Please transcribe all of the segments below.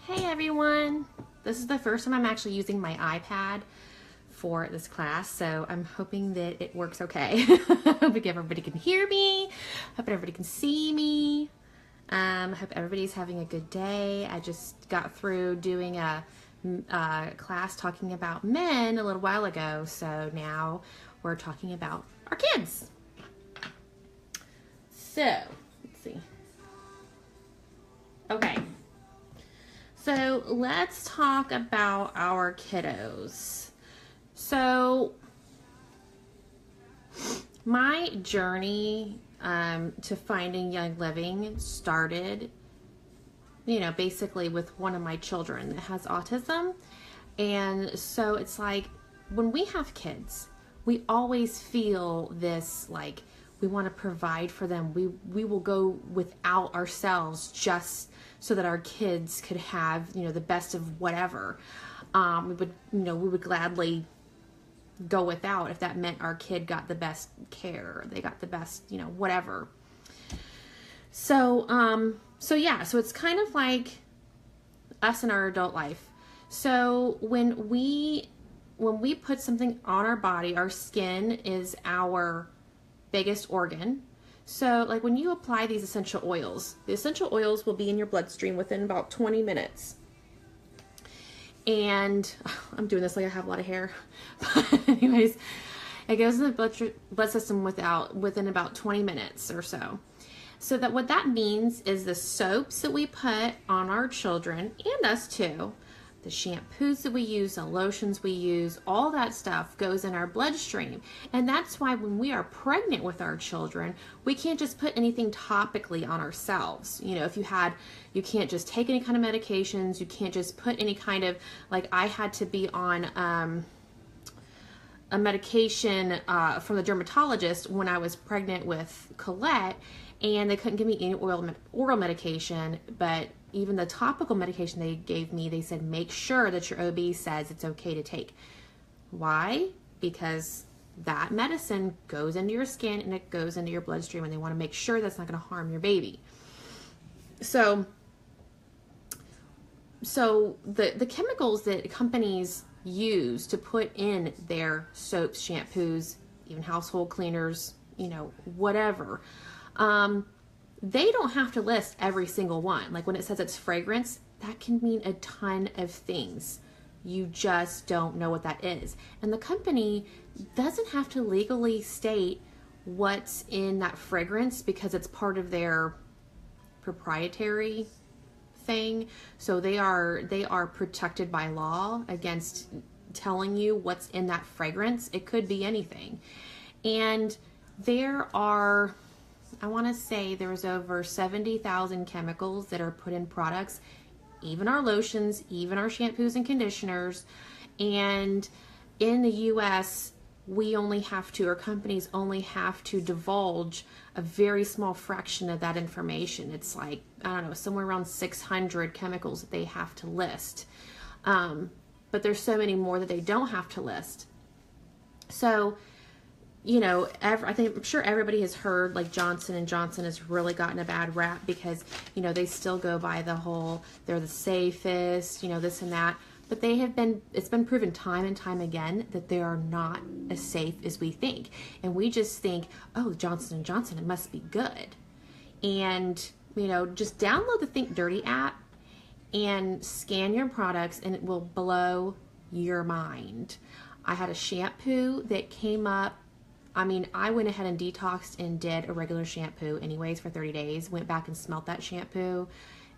Hey everyone! This is the first time I'm actually using my iPad for this class, so I'm hoping that it works okay. Hope everybody can hear me. Hope everybody can see me. Hope everybody's having a good day. I just got through doing a class talking about men a little while ago, so now we're talking about our kids. So, let's see. Okay. So let's talk about our kiddos. So my journey to finding Young Living started, basically with one of my children that has autism. And so it's like when we have kids, we always feel this like we want to provide for them. We will go without ourselves just so that our kids could have, the best of whatever. We would gladly go without if that meant our kid got the best care, they got the best, whatever. So it's kind of like us in our adult life. So when we put something on our body, our skin is our biggest organ. So like when you apply these essential oils, the essential oils will be in your bloodstream within about 20 minutes. And I'm doing this like I have a lot of hair. But anyways, it goes in the blood system within about 20 minutes or so. So that what that means is the soaps that we put on our children and us too, the shampoos that we use, the lotions we use, all that stuff goes in our bloodstream. And that's why when we are pregnant with our children, we can't just put anything topically on ourselves. You can't just take any kind of medications. You can't just put any kind of, like I had to be on a medication from the dermatologist when I was pregnant with Colette, and they couldn't give me any oral medication, but even the topical medication they gave me, they said, make sure that your OB says it's okay to take. Why? Because that medicine goes into your skin and it goes into your bloodstream, and they want to make sure that's not going to harm your baby. So the chemicals that companies use to put in their soaps, shampoos, even household cleaners, whatever, they don't have to list every single one. Like when it says it's fragrance, that can mean a ton of things. You just don't know what that is. And the company doesn't have to legally state what's in that fragrance because it's part of their proprietary thing. So they are protected by law against telling you what's in that fragrance. It could be anything. And there are, I want to say there's over 70,000 chemicals that are put in products, even our lotions, even our shampoos and conditioners. And in the US, we only have to, or companies only have to divulge a very small fraction of that information. It's like, I don't know, somewhere around 600 chemicals that they have to list. But there's so many more that they don't have to list. So, I'm sure everybody has heard like Johnson & Johnson has really gotten a bad rap because, they still go by the whole, they're the safest, this and that. But it's been proven time and time again that they are not as safe as we think. And we just think, oh, Johnson & Johnson, it must be good. And, just download the Think Dirty app and scan your products and it will blow your mind. I had a shampoo that came up. I went ahead and detoxed and did a regular shampoo anyways for 30 days. Went back and smelled that shampoo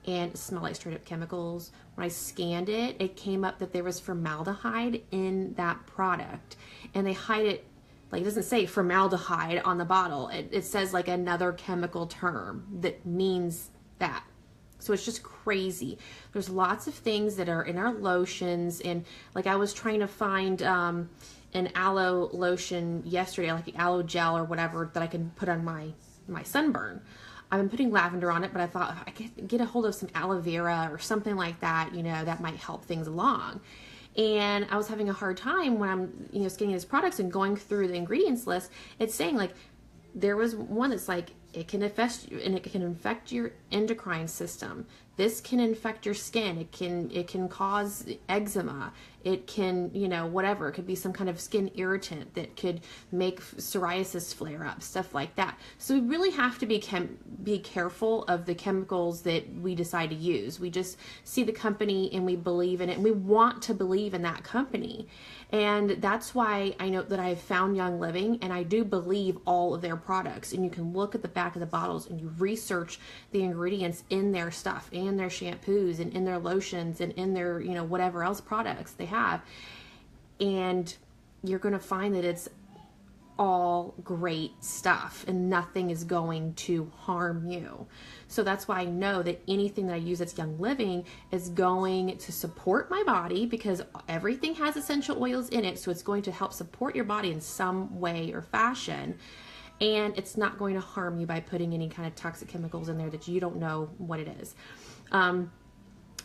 and it smelled like straight up chemicals. When I scanned it, it came up that there was formaldehyde in that product. And they hide it, like it doesn't say formaldehyde on the bottle. It says like another chemical term that means that. So it's just crazy. There's lots of things that are in our lotions, and like I was trying to find an aloe lotion yesterday, like aloe gel or whatever that I can put on my sunburn. I've been putting lavender on it, but I thought I could get a hold of some aloe vera or something like that, that might help things along. And I was having a hard time when I'm, scanning these products and going through the ingredients list. It's saying like, there was one that's like It can affect you, and it can infect your endocrine system. This can infect your skin. It can cause eczema. It can, whatever. It could be some kind of skin irritant that could make psoriasis flare up, stuff like that. So we really have to be careful of the chemicals that we decide to use. We just see the company and we believe in it, and we want to believe in that company. And that's why I know that I have found Young Living, and I do believe all of their products. And you can look at the back of the bottles and you research the ingredients in their stuff, and their shampoos, and in their lotions, and in their, whatever else products they have. And you're going to find that it's all great stuff and nothing is going to harm you. So that's why I know that anything that I use that's Young Living is going to support my body, because everything has essential oils in it. So it's going to help support your body in some way or fashion. And it's not going to harm you by putting any kind of toxic chemicals in there that you don't know what it is. And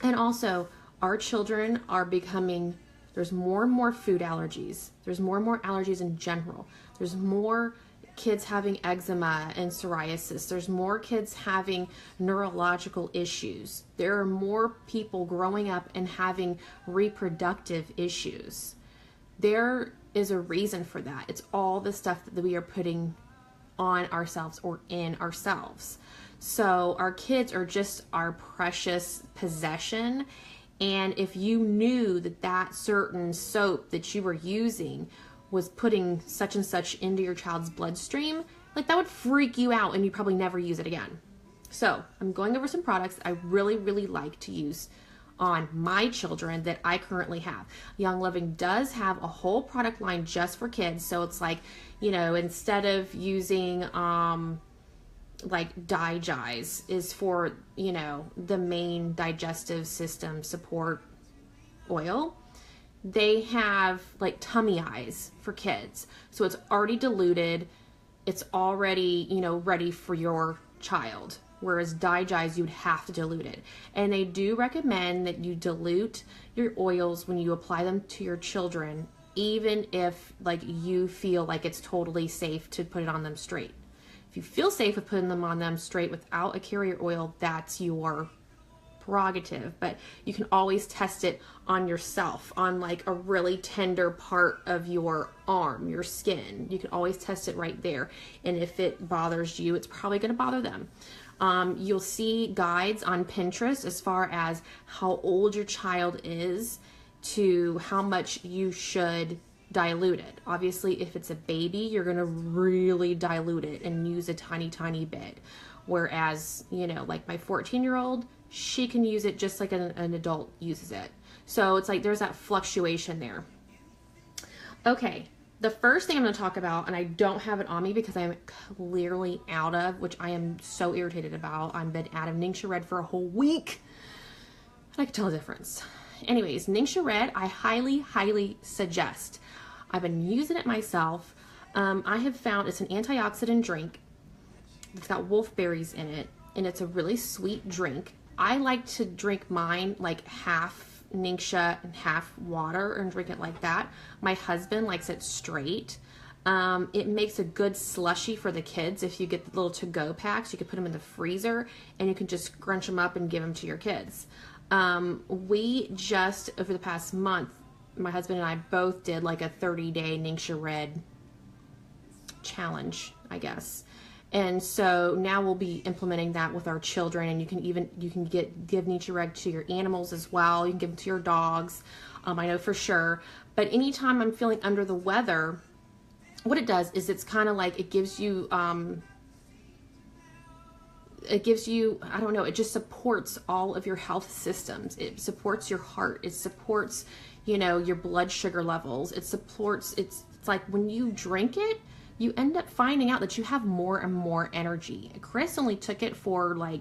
also, our children are becoming, there's more and more food allergies. There's more and more allergies in general. There's more kids having eczema and psoriasis. There's more kids having neurological issues. There are more people growing up and having reproductive issues. There is a reason for that. It's all the stuff that we are putting on ourselves or in ourselves. So our kids are just our precious possession. And if you knew that certain soap that you were using was putting such and such into your child's bloodstream, like that would freak you out and you probably never use it again. So I'm going over some products I really, really like to use on my children that I currently have. Young Living does have a whole product line just for kids. So it's like, instead of using like Digize is for, the main digestive system support oil, they have like Tummy Eyes for kids. So it's already diluted. It's already, ready for your child. Whereas Digize, you'd have to dilute it. And they do recommend that you dilute your oils when you apply them to your children, even if like you feel like it's totally safe to put it on them straight. If you feel safe with putting them on them straight without a carrier oil, that's your prerogative. But you can always test it on yourself, on like a really tender part of your arm, your skin. You can always test it right there. And if it bothers you, it's probably going to bother them. You'll see guides on Pinterest as far as how old your child is to how much you should dilute it. Obviously, if it's a baby, you're going to really dilute it and use a tiny, tiny bit. Whereas, like my 14-year-old, she can use it just like an adult uses it. So it's like there's that fluctuation there. Okay, the first thing I'm going to talk about, and I don't have it on me because I'm clearly out of, which I am so irritated about. I've been out of Ningxia Red for a whole week, and I can tell the difference. Anyways, Ningxia Red, I highly, highly suggest. I've been using it myself. I have found it's an antioxidant drink. It's got wolfberries in it, and it's a really sweet drink. I like to drink mine like half Ningxia and half water and drink it like that. My husband likes it straight. It makes a good slushy for the kids. If you get the little to-go packs, you can put them in the freezer and you can just scrunch them up and give them to your kids. We just, over the past month, my husband and I both did like a 30-day Ningxia Red challenge, I guess. And so now we'll be implementing that with our children, and you can give Ningxia Red to your animals as well. You can give them to your dogs. I know for sure. But anytime I'm feeling under the weather, what it does is it's kind of like it gives you, I don't know, it just supports all of your health systems. It supports your heart. It supports, your blood sugar levels. It supports, it's like when you drink it, you end up finding out that you have more and more energy. Chris only took it for like,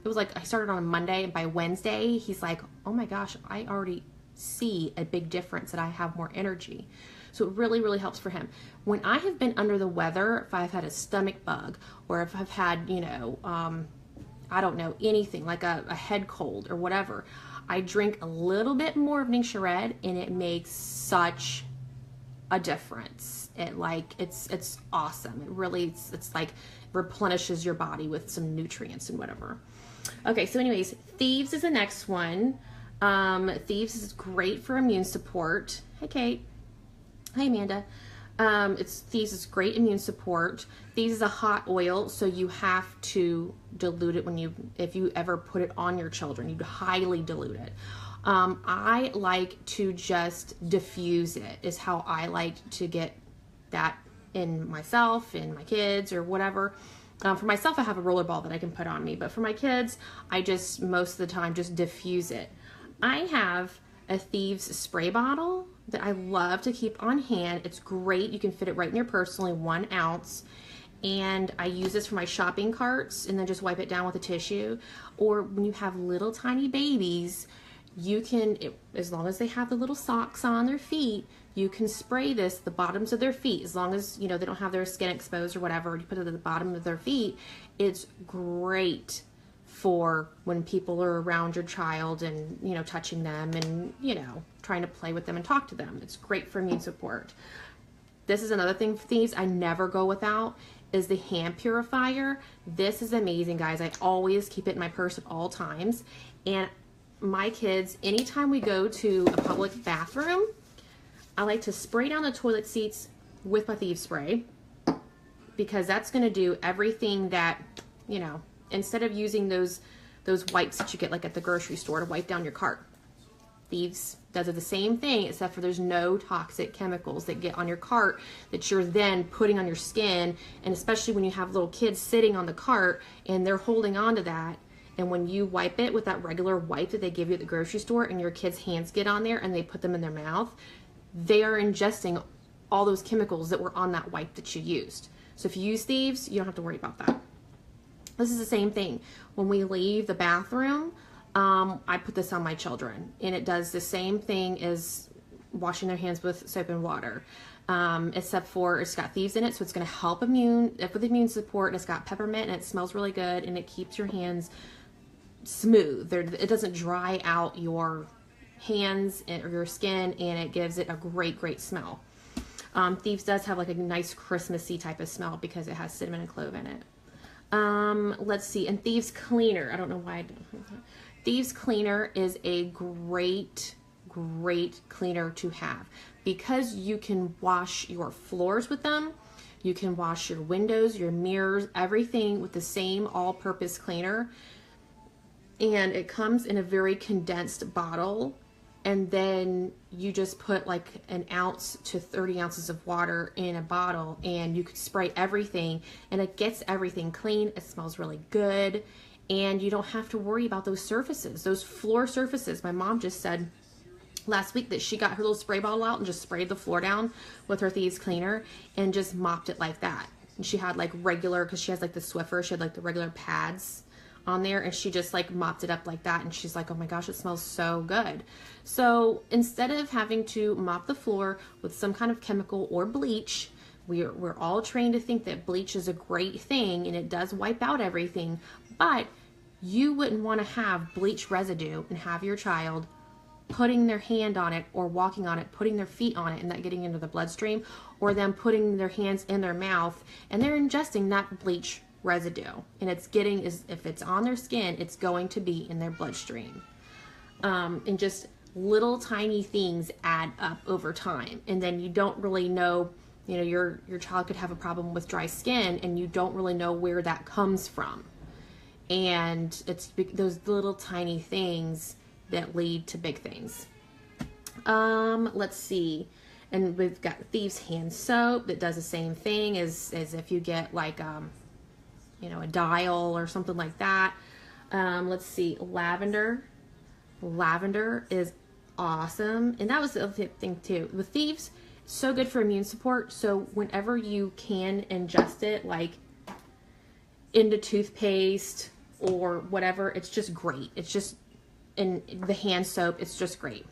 it was like I started on a Monday, and by Wednesday, he's like, oh my gosh, I already see a big difference that I have more energy. So it really, really helps for him. When I have been under the weather, if I've had a stomach bug, or if I've had, I don't know, anything like a head cold or whatever, I drink a little bit more of Ningxia Red, and it makes such a difference. It's awesome. It really, it's like replenishes your body with some nutrients and whatever. Okay, so anyways, Thieves is the next one. Thieves is great for immune support. Hey, Kate. Hi, Amanda. Thieves is great immune support. Thieves is a hot oil, so you have to dilute it if you ever put it on your children. You highly dilute it. I like to just diffuse it, is how I like to get that in myself, in my kids, or whatever. For myself, I have a roller ball that I can put on me, but for my kids, I just, most of the time, just diffuse it. I have a Thieves spray bottle that I love to keep on hand. It's great. You can fit it right in your purse, only 1 ounce. And I use this for my shopping carts and then just wipe it down with a tissue. Or when you have little tiny babies, you can, as long as they have the little socks on their feet, you can spray this the bottoms of their feet, as long as, you know, they don't have their skin exposed or whatever. You put it at the bottom of their feet. It's great for when people are around your child and, you know, touching them and, you know, trying to play with them and talk to them. It's great for immune support. This is another thing for these I never go without, is the hand purifier. This is amazing, guys. I always keep it in my purse at all times. And my kids, anytime we go to a public bathroom, I like to spray down the toilet seats with my Thieves spray, because that's going to do everything that, you know, instead of using those wipes that you get like at the grocery store to wipe down your cart. Thieves does the same thing, except for there's no toxic chemicals that get on your cart that you're then putting on your skin. And especially when you have little kids sitting on the cart and they're holding on to that. And when you wipe it with that regular wipe that they give you at the grocery store and your kids' hands get on there and they put them in their mouth, they are ingesting all those chemicals that were on that wipe that you used. So if you use Thieves, you don't have to worry about that. This is the same thing. When we leave the bathroom, I put this on my children, and it does the same thing as washing their hands with soap and water, except for it's got Thieves in it, so it's going to help with immune support, and it's got peppermint, and it smells really good, and it keeps your hands smooth. It doesn't dry out your hands or your skin, and it gives it a great smell. Thieves does have like a nice Christmassy type of smell because it has cinnamon and clove in it. Let's see, and Thieves Cleaner. I don't know why. Thieves Cleaner is a great cleaner to have, because you can wash your floors with them. You can wash your windows, your mirrors, everything with the same all-purpose cleaner. And it comes in a very condensed bottle. And then you just put like 1 ounce to 30 ounces of water in a bottle, and you could spray everything, and it gets everything clean. It smells really good, and you don't have to worry about those surfaces, those floor surfaces. My mom just said last week that she got her little spray bottle out and just sprayed the floor down with her Thieves cleaner and just mopped it like that. And she had like regular, because she has like the Swiffer, she had like the regular pads on there, and she just like mopped it up like that, and she's like, oh my gosh, it smells so good. So instead of having to mop the floor with some kind of chemical or bleach, we're all trained to think that bleach is a great thing and it does wipe out everything, but you wouldn't want to have bleach residue and have your child putting their hand on it or walking on it, putting their feet on it, and that getting into the bloodstream, or them putting their hands in their mouth and they're ingesting that bleach residue, and if it's on their skin, it's going to be in their bloodstream. And just little tiny things add up over time, and then you don't really know, you know, your child could have a problem with dry skin and you don't really know where that comes from, and it's those little tiny things that lead to big things. Let's see, and we've got Thieves hand soap that does the same thing as if you get like you know, a dial or something like that. Let's see, lavender. Lavender is awesome. And that was the other thing too. With Thieves, so good for immune support. So whenever you can ingest it, like into toothpaste or whatever, it's just great. It's just, in the hand soap, it's just great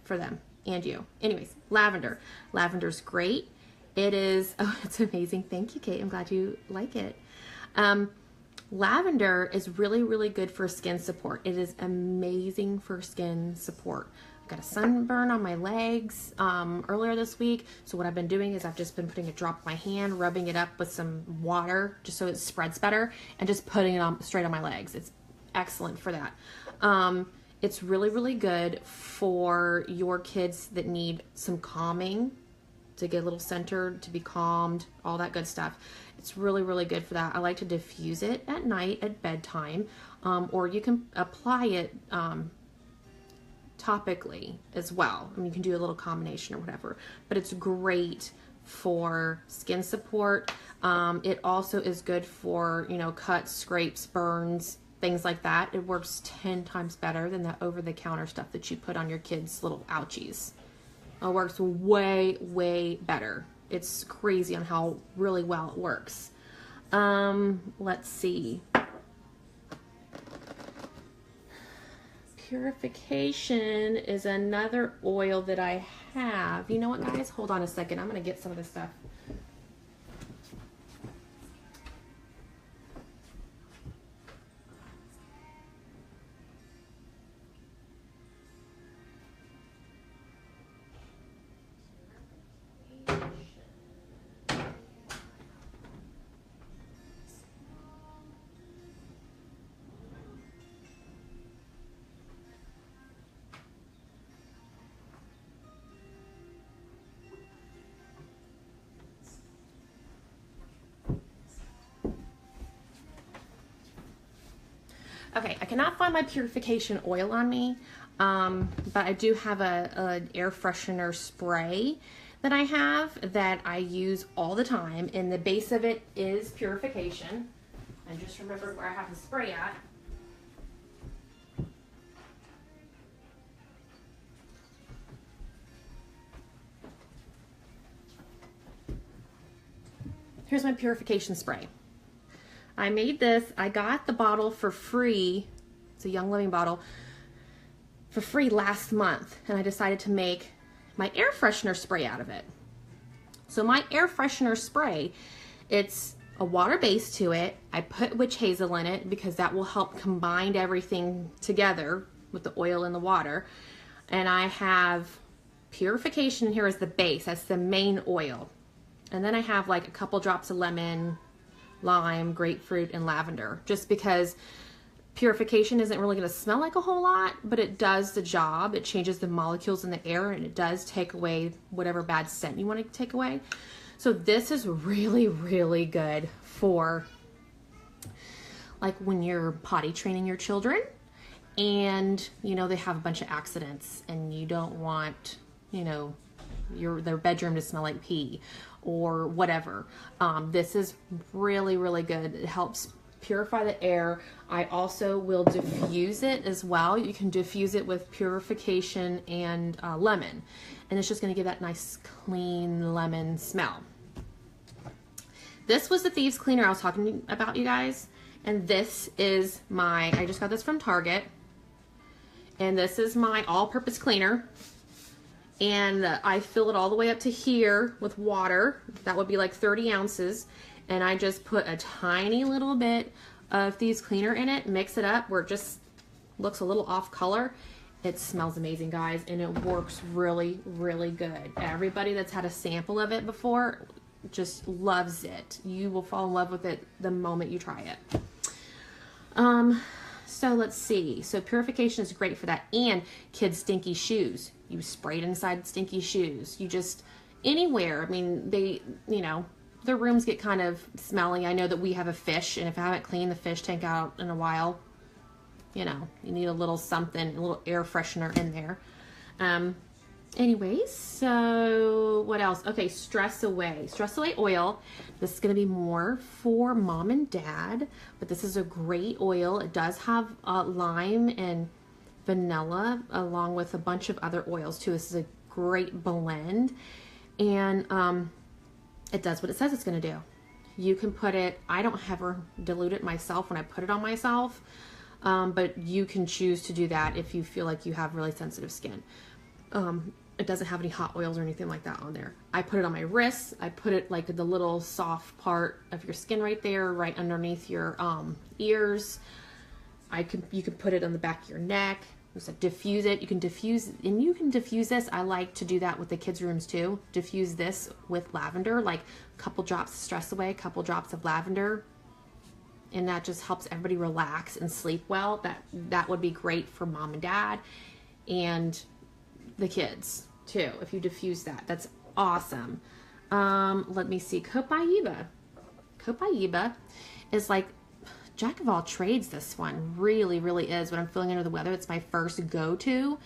for them and you. Anyways, lavender. Lavender's great. It is, oh, it's amazing. Thank you, Kate. I'm glad you like it. Lavender is really good for skin support. It is amazing for skin support. got a sunburn on my legs earlier this week. So what I've been doing is I've just been putting a drop on my hand, rubbing it up with some water just so it spreads better, and just putting it on straight on my legs. It's excellent for that. It's really, really good for your kids that need some calming, to get a little centered, to be calmed, all that good stuff. It's really, really good for that. I like to diffuse it at night at bedtime, or you can apply it topically as well. I mean, you can do a little combination or whatever, but it's great for skin support. It also is good for, you know, cuts, scrapes, burns, things like that. It works 10 times better than the over-the-counter stuff that you put on your kids' little ouchies. It works way, way better. It's crazy on how really well it works. Let's see. Purification is another oil that I have. You know what, guys? Hold on a second. I'm going to get some of this stuff. Okay, I cannot find my purification oil on me, but I do have an air freshener spray that I have that I use all the time, and the base of it is purification. And just remember where I have the spray at. Here's my purification spray. I made this, I got the bottle for free, it's a Young Living bottle, for free last month, and I decided to make my air freshener spray out of it. So my air freshener spray, it's a water base to it. I put witch hazel in it because that will help combine everything together with the oil and the water. And I have purification here as the base, that's the main oil. And then I have like a couple drops of lemon, lime, grapefruit, and lavender, just because purification isn't really going to smell like a whole lot, but it does the job. It changes the molecules in the air, and it does take away whatever bad scent you want to take away. So this is really, really good for like when you're potty training your children and, you know, they have a bunch of accidents and you don't want, you know, their bedroom to smell like pee or whatever. This is really, really good. It helps purify the air. I also will diffuse it as well. You can diffuse it with purification and lemon, and it's just going to give that nice clean lemon smell. This was the Thieves Cleaner I was talking about, you guys, and this is my, I just got this from Target, and this is my all-purpose cleaner. And I fill it all the way up to here with water. That would be like 30 ounces. And I just put a tiny little bit of Thieves Cleaner in it, mix it up where it just looks a little off color. It smells amazing, guys, and it works really, really good. Everybody that's had a sample of it before just loves it. You will fall in love with it the moment you try it. So let's see. So purification is great for that. And kids' stinky shoes. You spray it inside stinky shoes. You just, anywhere. I mean, they, you know, their rooms get kind of smelly. I know that we have a fish, and if I haven't cleaned the fish tank out in a while, you know, you need a little something, a little air freshener in there. Anyways, so what else? Okay, Stress Away. Stress Away oil. This is going to be more for mom and dad, but this is a great oil. It does have lime and vanilla along with a bunch of other oils too. This is a great blend, and it does what it says it's going to do. You can put it, I don't ever dilute it myself when I put it on myself, but you can choose to do that if you feel like you have really sensitive skin. It doesn't have any hot oils or anything like that on there. I put it on my wrists. I put it like the little soft part of your skin right there, right underneath your ears. You can put it on the back of your neck. diffuse it. You can diffuse, and you can diffuse this. I like to do that with the kids' rooms too. Diffuse this with lavender, like a couple drops of Stress Away, a couple drops of lavender, and that just helps everybody relax and sleep well. That would be great for mom and dad and the kids too. If you diffuse that, that's awesome. Let me see. Copaiba. Copaiba is like jack of all trades. This one really, really is. When I'm feeling under the weather, it's my first go-to.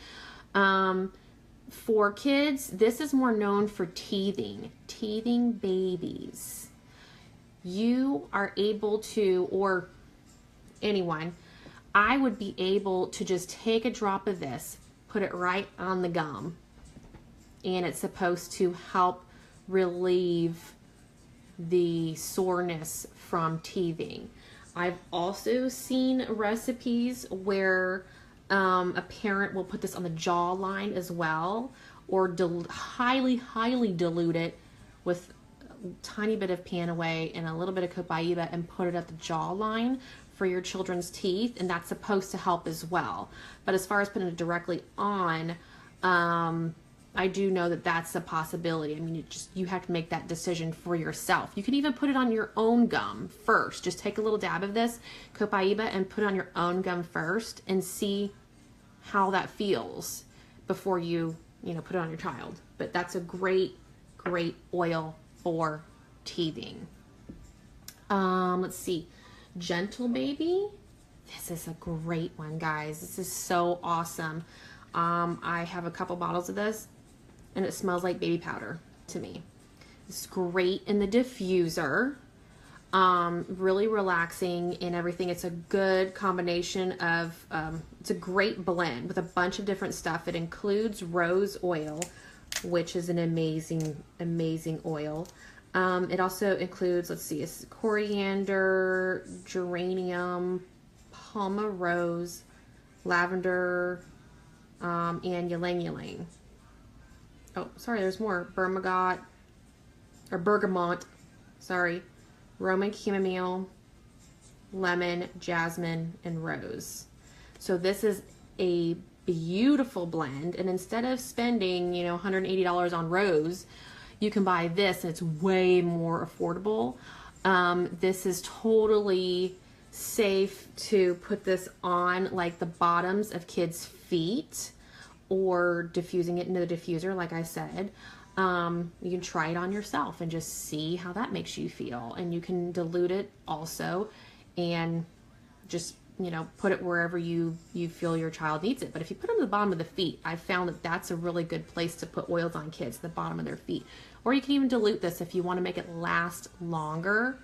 For kids, this is more known for teething babies. You are able to, or anyone, I would be able to just take a drop of this, put it right on the gum, and it's supposed to help relieve the soreness from teething. I've also seen recipes where a parent will put this on the jawline as well, or highly dilute it with a tiny bit of Panaway and a little bit of Copaiba and put it at the jawline for your children's teeth, and that's supposed to help as well. But as far as putting it directly on, I do know that that's a possibility. I mean, you have to make that decision for yourself. You can even put it on your own gum first. Just take a little dab of this Copaiba and put it on your own gum first and see how that feels before you put it on your child. But that's a great oil for teething. Let's see. Gentle Baby. This is a great one, guys. This is so awesome. I have a couple bottles of this, and it smells like baby powder to me. It's great in the diffuser. Really relaxing and everything. It's a good combination of, it's a great blend with a bunch of different stuff. It includes rose oil, which is an amazing oil. It also includes, let's see, it's coriander, geranium, palma rose, lavender, and ylang ylang. Oh, sorry, there's more. Bergamot, sorry. Roman chamomile, lemon, jasmine, and rose. So this is a beautiful blend, and instead of spending, $180 on rose, you can buy this and it's way more affordable. This is totally safe to put this on like the bottoms of kids' feet or diffusing it into the diffuser, like I said. You can try it on yourself and just see how that makes you feel. And you can dilute it also and just, put it wherever you feel your child needs it. But if you put it on the bottom of the feet, I've found that that's a really good place to put oils on kids, the bottom of their feet. Or you can even dilute this if you want to make it last longer.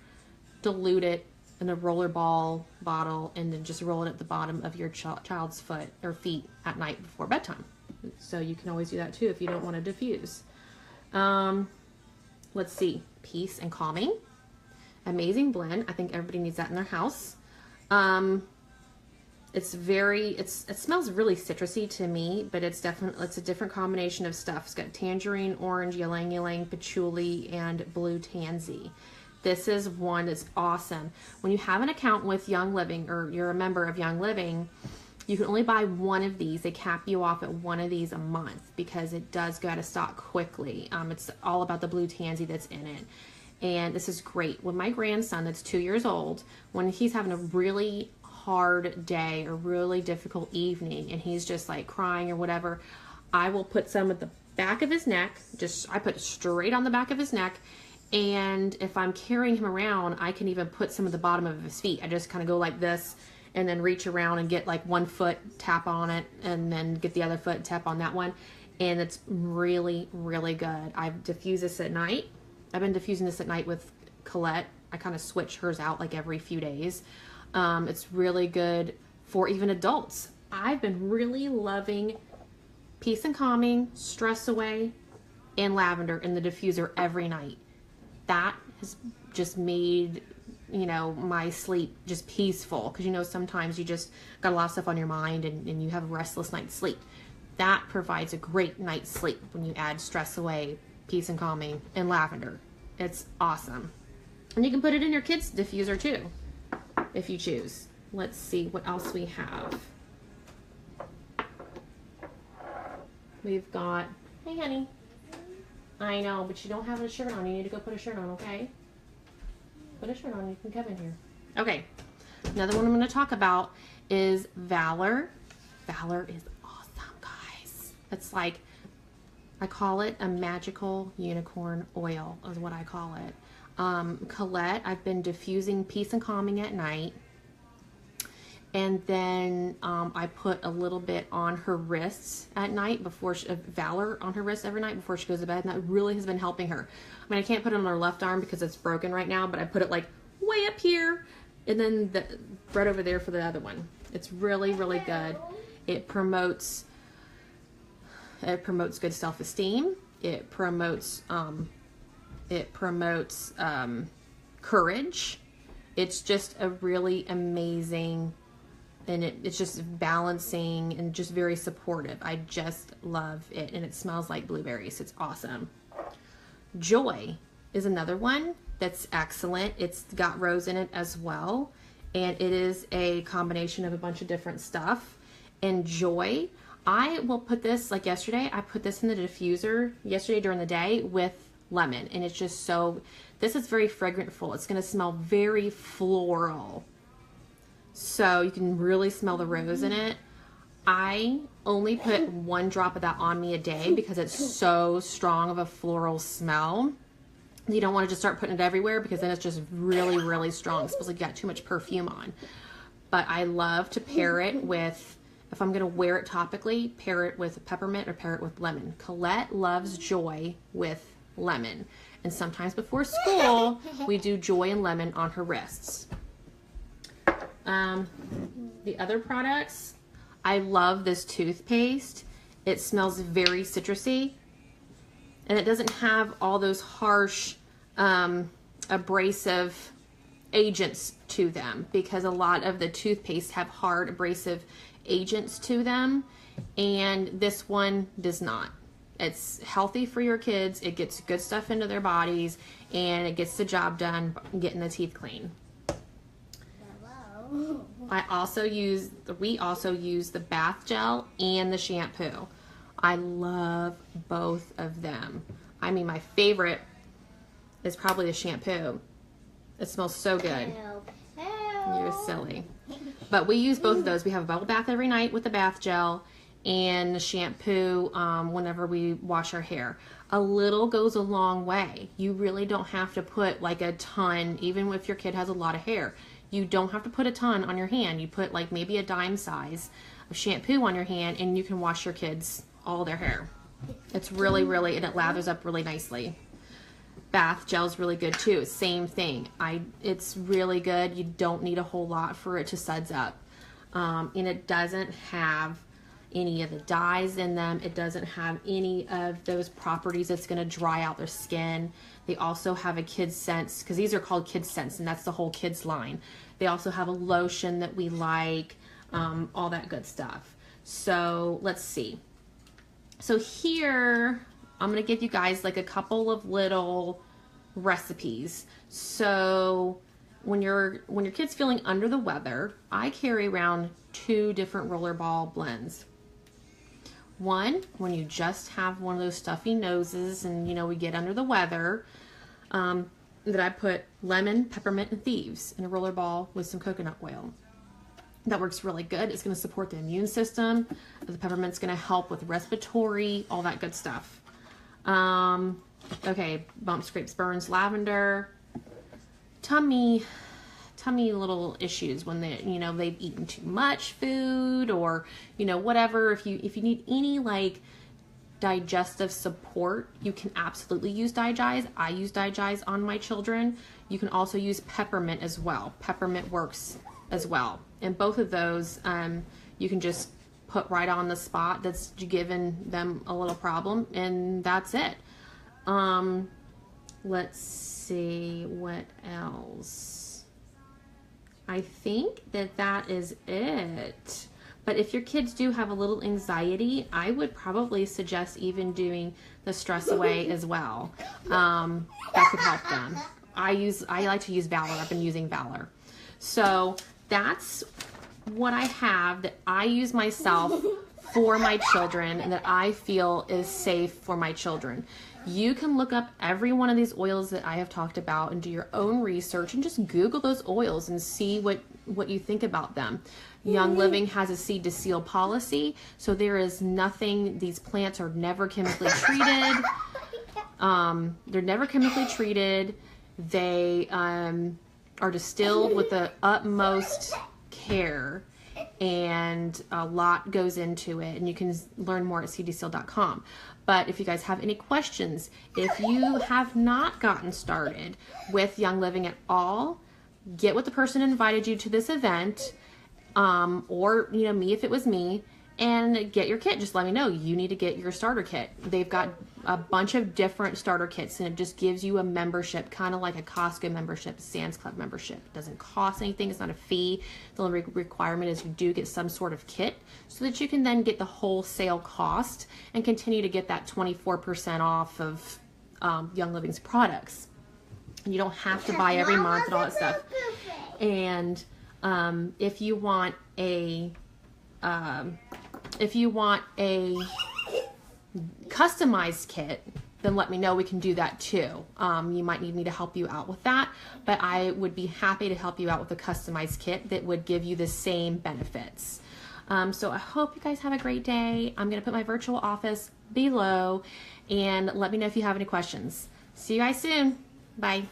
Dilute it in a roller ball bottle and then just roll it at the bottom of your child's foot or feet at night before bedtime. So you can always do that too if you don't want to diffuse. Let's see, Peace and Calming. Amazing blend. I think everybody needs that in their house. It smells really citrusy to me, but it's a different combination of stuff. It's got tangerine, orange, ylang ylang, patchouli, and blue tansy. This is one that's awesome. When you have an account with Young Living, or you're a member of Young Living, you can only buy one of these. They cap you off at one of these a month because it does go out of stock quickly. It's all about the blue tansy that's in it. And this is great. When my grandson that's 2 years old, when he's having a really hard day or really difficult evening and he's just like crying or whatever, I will put some at the back of his neck. I put it straight on the back of his neck. And if I'm carrying him around, I can even put some at the bottom of his feet. I just kind of go like this and then reach around and get like one foot, tap on it, and then get the other foot, tap on that one. And it's really, really good. I've diffused this at night. I've been diffusing this at night with Colette. I kind of switch hers out like every few days. It's really good for even adults. I've been really loving Peace and Calming, Stress Away, and lavender in the diffuser every night. That has just made, my sleep just peaceful. Because, sometimes you just got a lot of stuff on your mind and you have a restless night's sleep. That provides a great night's sleep when you add Stress Away, Peace and Calming, and lavender. It's awesome. And you can put it in your kids' diffuser too, if you choose. Let's see what else we have. We've got, hey honey. I know, but you don't have a shirt on. You need to go put a shirt on, okay? Put a shirt on, you can come in here. Okay, another one I'm going to talk about is Valor. Valor is awesome, guys. It's like, I call it a magical unicorn oil is what I call it. Colette, I've been diffusing peace and calming at night. And then I put a little bit on her wrists at night before Valor on her wrists every night before she goes to bed. And that really has been helping her. I mean, I can't put it on her left arm because it's broken right now, but I put it like way up here and then right over there for the other one. It's really, really good. It promotes good self-esteem. It promotes courage. It's just a really amazing, and it's just balancing and just very supportive. I just love it, and it smells like blueberries. It's awesome. Joy is another one that's excellent. It's got rose in it as well, and it is a combination of a bunch of different stuff. And Joy, I will put this, like yesterday, I put this in the diffuser yesterday during the day with lemon, and it's just so, this is very fragrantful. It's going to smell very floral. So you can really smell the rose in it. I only put 1 drop of that on me a day because it's so strong of a floral smell. You don't want to just start putting it everywhere because then it's just really, really strong, especially if you got too much perfume on. But I love to pair it with, if I'm going to wear it topically, pair it with peppermint or pair it with lemon. Colette loves Joy with lemon. And sometimes before school, we do Joy and lemon on her wrists. The other products, I love this toothpaste. It smells very citrusy, and it doesn't have all those harsh, abrasive agents to them, because a lot of the toothpaste have hard abrasive agents to them, and this one does not. It's healthy for your kids. It gets good stuff into their bodies, and it gets the job done getting the teeth clean. we also use the bath gel and the shampoo. I love both of them. I mean, my favorite is probably the shampoo. It smells so good. You're silly. But we use both of those. We have a bubble bath every night with the bath gel and the shampoo whenever we wash our hair. A little goes a long way. You really don't have to put like a ton, even if your kid has a lot of hair. You don't have to put a ton on your hand. You put like maybe a dime size of shampoo on your hand and you can wash your kids all their hair. It's really, really, and it lathers up really nicely. Bath gel is really good too. Same thing. It's really good. You don't need a whole lot for it to suds up. And it doesn't have any of the dyes in them. It doesn't have any of those properties that's going to dry out their skin. They also have a kids scent, because these are called kids scents, and that's the whole kids line. They also have a lotion that we like, all that good stuff. So let's see. So here, I'm going to give you guys like a couple of little recipes. So when your kid's feeling under the weather, I carry around 2 different rollerball blends. One, when you just have one of those stuffy noses and we get under the weather, that I put lemon, peppermint, and thieves in a rollerball with some coconut oil. That works really good. It's going to support the immune system. The peppermint's going to help with respiratory, all that good stuff. Okay, bumps, scrapes, burns, lavender, tummy little issues when they've eaten too much food, or whatever. If you need any like digestive support, you can absolutely use Digize. I use Digize on my children. You can also use peppermint as well. Peppermint works as well, and both of those you can just put right on the spot that's giving them a little problem, and that's it. Let's see what else. I think that is it. But if your kids do have a little anxiety, I would probably suggest even doing the Stress Away as well. That could help them. I like to use Valor. I've been using Valor. So that's what I have that I use myself for my children and that I feel is safe for my children. You can look up every one of these oils that I have talked about and do your own research and just Google those oils and see what you think about them. Young Living has a seed to seal policy, so there is nothing, these plants are never chemically treated. They're never chemically treated. They are distilled with the utmost care, and a lot goes into it, and you can learn more at seedtoseal.com. But if you guys have any questions, if you have not gotten started with Young Living at all, get with the person who invited you to this event, or me if it was me, and get your kit. Just let me know you need to get your starter kit. They've got a bunch of different starter kits, and it just gives you a membership, kind of like a Costco membership, Sam's Club membership. It doesn't cost anything. It's not a fee. The only requirement is you do get some sort of kit so that you can then get the wholesale cost and continue to get that 24% off of Young Living's products. And you don't have to buy every month and all that stuff. And if you want a customized kit, then let me know. We can do that too. You might need me to help you out with that, but I would be happy to help you out with a customized kit that would give you the same benefits. So I hope you guys have a great day. I'm going to put my virtual office below, and let me know if you have any questions. See you guys soon. Bye.